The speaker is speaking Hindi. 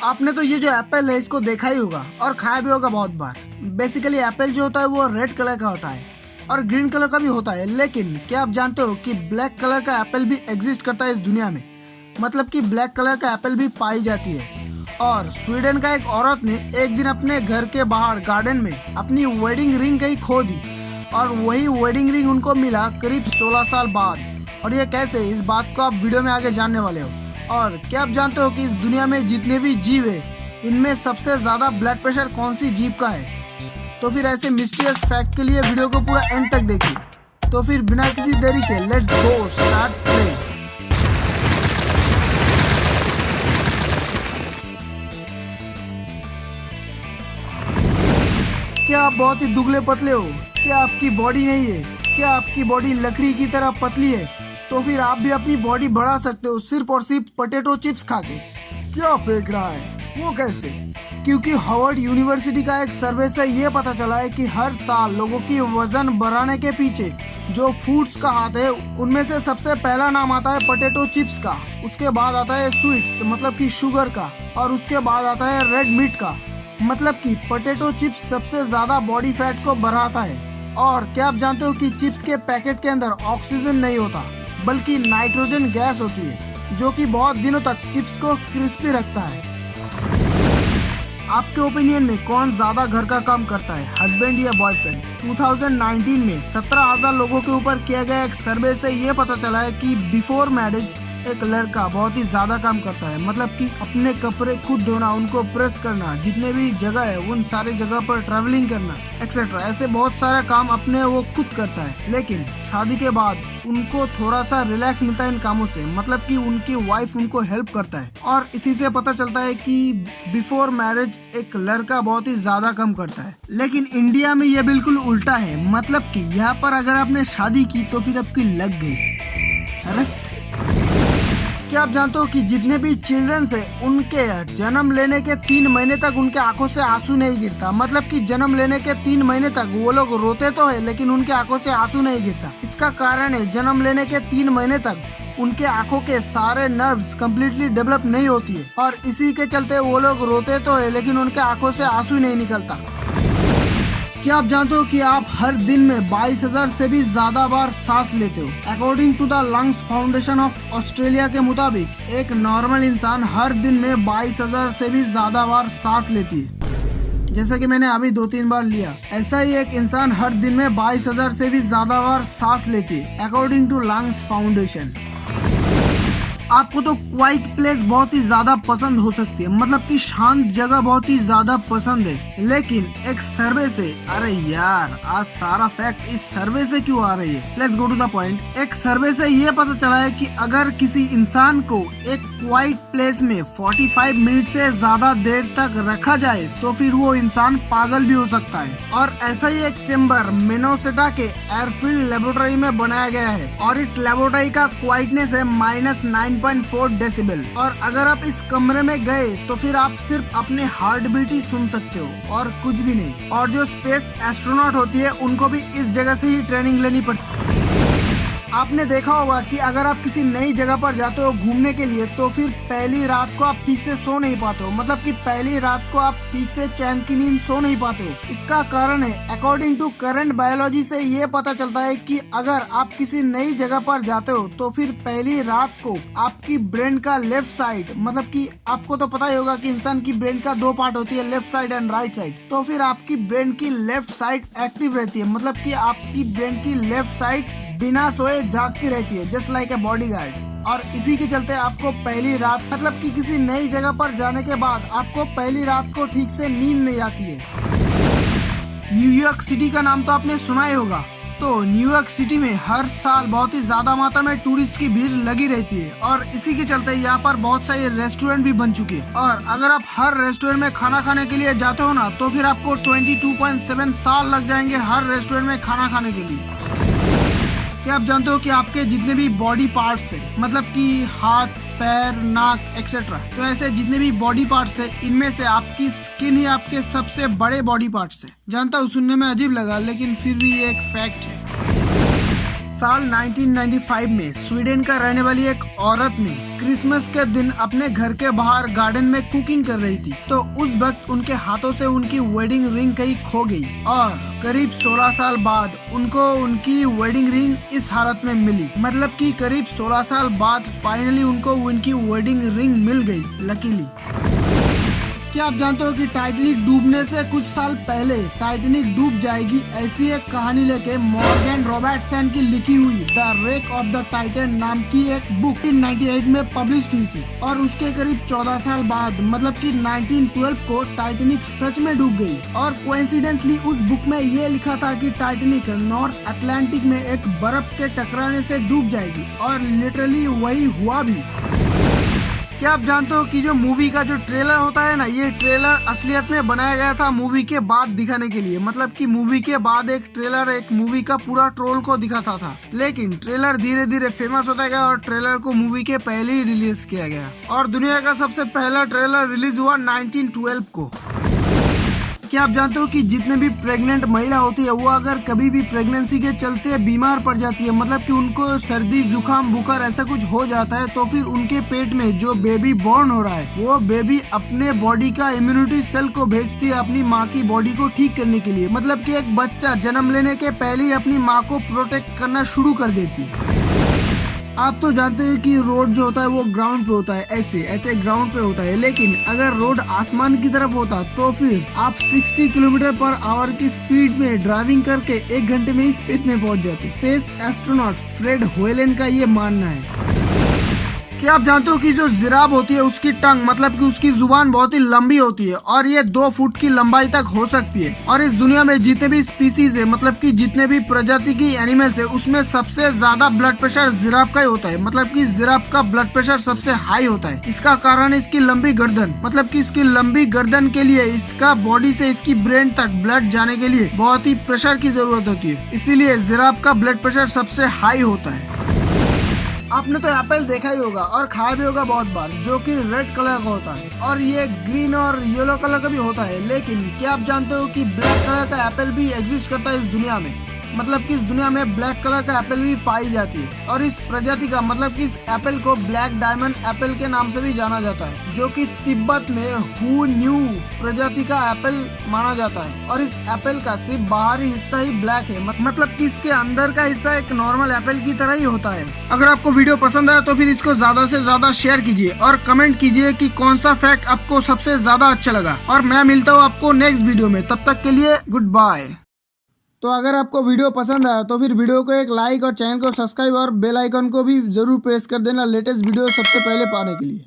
आपने तो ये जो एप्पल है इसको देखा ही होगा और खाया भी होगा बहुत बार। बेसिकली एप्पल जो होता है वो रेड कलर का होता है और ग्रीन कलर का भी होता है, लेकिन क्या आप जानते हो कि ब्लैक कलर का एप्पल भी एग्जिस्ट करता है इस दुनिया में। मतलब कि ब्लैक कलर का एप्पल भी पाई जाती है। और स्वीडन का एक औरत ने एक दिन अपने घर के बाहर गार्डन में अपनी वेडिंग रिंग कहीं खो दी और वही वेडिंग रिंग उनको मिला करीब 16 साल बाद। और ये कैसे, इस बात को आप वीडियो में आगे जानने वाले हो। और क्या आप जानते हो कि इस दुनिया में जितने भी जीव है इनमें सबसे ज्यादा ब्लड प्रेशर कौन सी जीव का है? तो फिर ऐसे मिस्टीरियस फैक्ट के लिए वीडियो को पूरा एंड तक देखिए। तो फिर बिना किसी देरी के लेट्स गो स्टार्ट प्ले। क्या आप बहुत ही दुबले पतले हो? क्या आपकी बॉडी नहीं है? क्या आपकी बॉडी लकड़ी की तरह पतली है? तो फिर आप भी अपनी बॉडी बढ़ा सकते हो सिर्फ और सिर्फ पोटैटो चिप्स खा के। क्या फेंक रहा है? वो कैसे? क्योंकि हार्वर्ड यूनिवर्सिटी का एक सर्वे से ये पता चला है कि हर साल लोगों की वजन बढ़ाने के पीछे जो फूड्स का हाथ है उनमें से सबसे पहला नाम आता है पोटैटो चिप्स का, उसके बाद आता है स्वीट्स मतलब कि शुगर का, और उसके बाद आता है रेड मीट का। मतलब कि पोटैटो चिप्स सबसे ज्यादा बॉडी फैट को बढ़ाता है। और क्या आप जानते हो कि चिप्स के पैकेट के अंदर ऑक्सीजन नहीं होता बल्कि नाइट्रोजन गैस होती है जो कि बहुत दिनों तक चिप्स को क्रिस्पी रखता है। आपके ओपिनियन में कौन ज्यादा घर का काम करता है, हस्बैंड या बॉयफ्रेंड? 2019 में 17,000 लोगों के ऊपर किया गया एक सर्वे से ये पता चला है कि बिफोर मैरिज एक लड़का बहुत ही ज्यादा काम करता है। मतलब कि अपने कपड़े खुद धोना, उनको प्रेस करना, जितने भी जगह है उन सारे जगह पर ट्रैवलिंग करना एक्सेट्रा, ऐसे बहुत सारा काम अपने वो खुद करता है। लेकिन शादी के बाद उनको थोड़ा सा रिलैक्स मिलता है इन कामों से, मतलब कि उनकी वाइफ उनको हेल्प करता है। और इसी से पता चलता है कि बिफोर मैरिज एक लड़का बहुत ही ज्यादा काम करता है। लेकिन इंडिया में ये बिल्कुल उल्टा है। मतलब कि यहाँ पर अगर आपने शादी की तो फिर आपकी लग गई। क्या आप जानते हो कि जितने भी चिल्ड्रंस है उनके जन्म लेने के 3 महीने तक उनके आंखों से आंसू नहीं गिरता। मतलब कि जन्म लेने के 3 महीने तक वो लोग रोते तो है लेकिन उनके आंखों से आंसू नहीं गिरता। इसका कारण है जन्म लेने के 3 महीने तक उनके आंखों के सारे नर्व्स कम्प्लीटली डेवलप नहीं होती है और इसी के चलते वो लोग रोते तो है लेकिन उनके आंखों से आंसू नहीं निकलता। क्या आप जानते हो कि आप हर दिन में 22,000 से भी ज्यादा बार सांस लेते हो? According to the lungs foundation of Australia के मुताबिक एक नॉर्मल इंसान हर दिन में 22,000 से भी ज्यादा बार सांस लेती है। जैसा कि मैंने अभी 2-3 बार लिया, ऐसा ही एक इंसान हर दिन में 22,000 से भी ज्यादा बार सांस लेती है अकॉर्डिंग टू लंग्स फाउंडेशन। आपको तो क्वाइट प्लेस बहुत ही ज्यादा पसंद हो सकती है, मतलब कि शांत जगह बहुत ही ज्यादा पसंद है। लेकिन एक सर्वे से, अरे यार आज सारा फैक्ट इस सर्वे से क्यों आ रही है, let's go to the point. एक सर्वे से ये पता चला है कि अगर किसी इंसान को एक क्वाइट प्लेस में 45 मिनट से ज्यादा देर तक रखा जाए तो फिर वो इंसान पागल भी हो सकता है। और ऐसा ही एक चेम्बर मिनेसोटा के एयरफील्ड लेबोरेटरी में बनाया गया है और इस लेबोरेटरी का क्वाइटनेस है -9.4 डेसिबल। और अगर आप इस कमरे में गए तो फिर आप सिर्फ अपने हार्ट बीट ही सुन सकते हो और कुछ भी नहीं। और जो स्पेस एस्ट्रोनॉट होती है उनको भी इस जगह से ही ट्रेनिंग लेनी पड़ती है। आपने देखा होगा कि अगर आप किसी नई जगह पर जाते हो घूमने के लिए तो फिर पहली रात को आप ठीक से सो नहीं पाते हो। मतलब कि पहली रात को आप ठीक से चैन की नींद सो नहीं पाते हो। इसका कारण है अकॉर्डिंग टू करंट बायोलॉजी से ये पता चलता है कि अगर आप किसी नई जगह पर जाते हो तो फिर पहली रात को आपकी ब्रेन का लेफ्ट साइड, मतलब कि आपको तो पता ही होगा कि इंसान की ब्रेन का 2 पार्ट होती है, left side and right side. तो फिर आपकी ब्रेन की लेफ्ट साइड एक्टिव रहती है। मतलब कि आपकी ब्रेन की लेफ्ट साइड बिना सोए जागती रहती है, जस्ट लाइक ए बॉडीगार्ड। और इसी के चलते आपको पहली रात, मतलब कि किसी नई जगह पर जाने के बाद आपको पहली रात को ठीक से नींद नहीं आती है। न्यूयॉर्क सिटी का नाम तो आपने सुना ही होगा। तो न्यूयॉर्क सिटी में हर साल बहुत ही ज्यादा मात्रा में टूरिस्ट की भीड़ लगी रहती है और इसी के चलते यहाँ पर बहुत सारे रेस्टोरेंट भी बन चुके हैं। और अगर आप हर रेस्टोरेंट में खाना खाने के लिए जाते हो ना तो फिर आपको 22.7 साल लग जाएंगे हर रेस्टोरेंट में खाना खाने के लिए। क्या आप जानते हो कि आपके जितने भी बॉडी पार्ट्स है, मतलब कि हाथ, पैर, नाक एक्सेट्रा, तो ऐसे जितने भी बॉडी पार्ट्स है इनमें से आपकी स्किन ही आपके सबसे बड़े बॉडी पार्ट्स है। जानता हूँ सुनने में अजीब लगा लेकिन फिर भी ये एक फैक्ट है। साल 1995 में स्वीडन का रहने वाली एक औरत ने क्रिसमस के दिन अपने घर के बाहर गार्डन में कुकिंग कर रही थी, तो उस वक्त उनके हाथों से उनकी वेडिंग रिंग कहीं खो गई और करीब 16 साल बाद उनको उनकी वेडिंग रिंग इस हालत में मिली। मतलब कि करीब 16 साल बाद फाइनली उनको उनकी वेडिंग रिंग मिल गई, लकीली। क्या आप जानते हो कि टाइटैनिक डूबने से कुछ साल पहले टाइटैनिक डूब जाएगी, ऐसी एक कहानी लेके मॉर्गन रॉबर्टसन की लिखी हुई the wreck of the Titan नाम की एक बुक 1998 में पब्लिश हुई थी और उसके करीब 14 साल बाद मतलब कि 1912 को टाइटैनिक सच में डूब गई। और कोइंसिडेंटली उस बुक में ये लिखा था कि टाइटैनिक नॉर्थ अटलांटिक में एक बर्फ के टकराने से डूब जाएगी और लिटरली वही हुआ भी। क्या आप जानते हो कि जो मूवी का जो ट्रेलर होता है ना, ये ट्रेलर असलियत में बनाया गया था मूवी के बाद दिखाने के लिए। मतलब कि मूवी के बाद एक ट्रेलर एक मूवी का पूरा ट्रोल को दिखाता था, लेकिन ट्रेलर धीरे धीरे फेमस होता गया और ट्रेलर को मूवी के पहले ही रिलीज किया गया। और दुनिया का सबसे पहला ट्रेलर रिलीज हुआ 1912 को। क्या आप जानते हो कि जितने भी प्रेग्नेंट महिला होती है वो अगर कभी भी प्रेगनेंसी के चलते बीमार पड़ जाती है, मतलब कि उनको सर्दी जुकाम बुखार ऐसा कुछ हो जाता है, तो फिर उनके पेट में जो बेबी बॉर्न हो रहा है वो बेबी अपने बॉडी का इम्यूनिटी सेल को भेजती है अपनी माँ की बॉडी को ठीक करने के लिए। मतलब कि एक बच्चा जन्म लेने के पहले ही अपनी माँ को प्रोटेक्ट करना शुरू कर देती है। आप तो जानते हैं कि रोड जो होता है वो ग्राउंड पे होता है, ऐसे ग्राउंड पे होता है, लेकिन अगर रोड आसमान की तरफ होता तो फिर आप 60 किलोमीटर पर आवर की स्पीड में ड्राइविंग करके 1 घंटे में ही स्पेस में पहुंच जाते। स्पेस एस्ट्रोनॉट फ्रेड होयलेन का ये मानना है। क्या आप जानते हो कि जो जिराफ होती है उसकी टंग मतलब कि उसकी जुबान बहुत ही लंबी होती है और ये 2 फुट की लंबाई तक हो सकती है। और इस दुनिया में जितने भी स्पीसीज है, मतलब कि जितने भी प्रजाति की एनिमल्स है, उसमें सबसे ज्यादा ब्लड प्रेशर जिराफ का ही होता है। मतलब कि जिराफ का ब्लड प्रेशर सबसे हाई होता है। इसका कारण इसकी लंबी गर्दन। मतलब कि इसकी लंबी गर्दन के लिए इसका बॉडी से इसकी ब्रेन तक ब्लड जाने के लिए बहुत ही प्रेशर की जरूरत होती है, इसीलिए जिराफ का ब्लड प्रेशर सबसे हाई होता है। आपने तो एप्पल देखा ही होगा और खाया भी होगा बहुत बार, जो कि रेड कलर का होता है और ये ग्रीन और येलो कलर का भी होता है। लेकिन क्या आप जानते हो कि ब्लैक कलर का एप्पल भी एग्जिस्ट करता है इस दुनिया में? मतलब कि इस दुनिया में ब्लैक कलर का एप्पल भी पाई जाती है और इस प्रजाति का मतलब कि इस एप्पल को ब्लैक डायमंड एप्पल के नाम से भी जाना जाता है, जो कि तिब्बत में हू न्यू प्रजाति का एप्पल माना जाता है। और इस एप्पल का सिर्फ बाहरी हिस्सा ही ब्लैक है, मतलब कि इसके अंदर का हिस्सा एक नॉर्मल एप्पल की तरह ही होता है। अगर आपको वीडियो पसंद आया तो फिर इसको ज्यादा से ज्यादा शेयर कीजिए और कमेंट कीजिए कि कौन सा फैक्ट आपको सबसे ज्यादा अच्छा लगा। और मैं मिलता हूँ आपको नेक्स्ट वीडियो में, तब तक के लिए गुड बाय। तो अगर आपको वीडियो पसंद आया तो फिर वीडियो को एक लाइक और चैनल को सब्सक्राइब और बेल आइकन को भी जरूर प्रेस कर देना लेटेस्ट वीडियो सबसे पहले पाने के लिए।